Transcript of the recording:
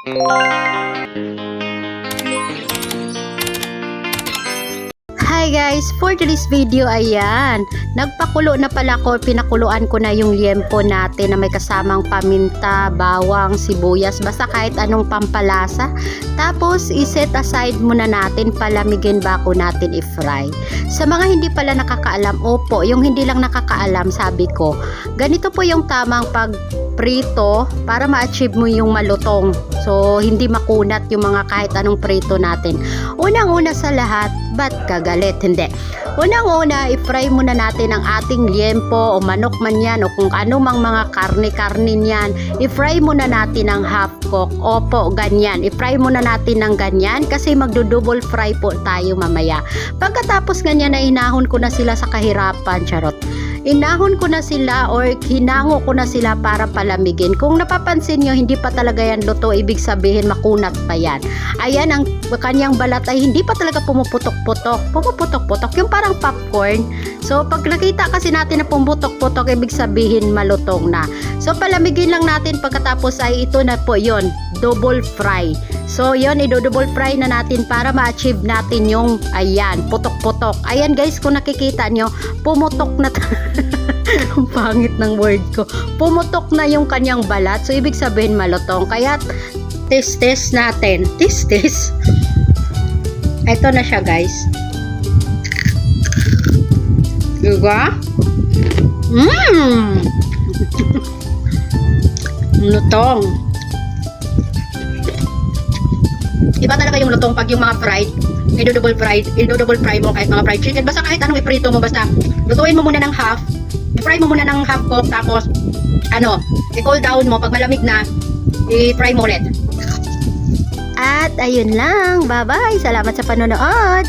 Hi guys, for today's video, ayan, nagpakulo na pala ko, pinakuluan ko na yung liempo natin na may kasamang paminta, bawang, sibuyas, basta kahit anong pampalasa. Tapos, iset aside muna natin, palamigin bago natin i-fry. Sa mga hindi pala nakakaalam, opo, yung hindi lang nakakaalam, sabi ko, ganito po yung tamang prito para ma-achieve mo yung malutong. So, hindi makunat yung mga kahit anong prito natin. Unang-una sa lahat, ba't kagalit? Hindi. Unang-una, i-fry muna natin ang ating liempo o manok man yan o kung ano mang mga karne-karne niyan. I-fry muna natin ng half cook. Opo, ganyan. I-fry muna natin ng ganyan kasi magdo-double fry po tayo mamaya. Pagkatapos ganyan na inahon ko na sila sa kahirapan, charot. Inahon ko na sila or hinango ko na sila para palamigin. Kung napapansin nyo, hindi pa talaga yan luto, ibig sabihin makunat pa yan. Ayan, ang kanyang balat ay hindi pa talaga pumuputok-putok. Pumuputok-putok, yung parang popcorn. So, pag nakita kasi natin na pumuputok-putok, ibig sabihin malutong na. So, palamigin lang natin pagkatapos ay ito na po yon, double fry. So, yon, i-double fry na natin para ma-achieve natin yung, ayan, putok-putok. Ayan guys, kung nakikita nyo, pumutok na ang pangit ng word ko. Pumutok na yung kanyang balat. So, ibig sabihin malutong. Kaya, test natin. Test. Ito na siya, guys. Diba? Lutong. Iba talaga yung lutong pag yung mga fried, i-double fry mo kahit mga fried chicken, basta kahit anong iprito mo, basta lutuin mo muna ng half, i-fry mo muna ng half cook, tapos i-cool down mo, pag malamig na, i-fry mo ulit. At ayun lang, bye bye, salamat sa panonood.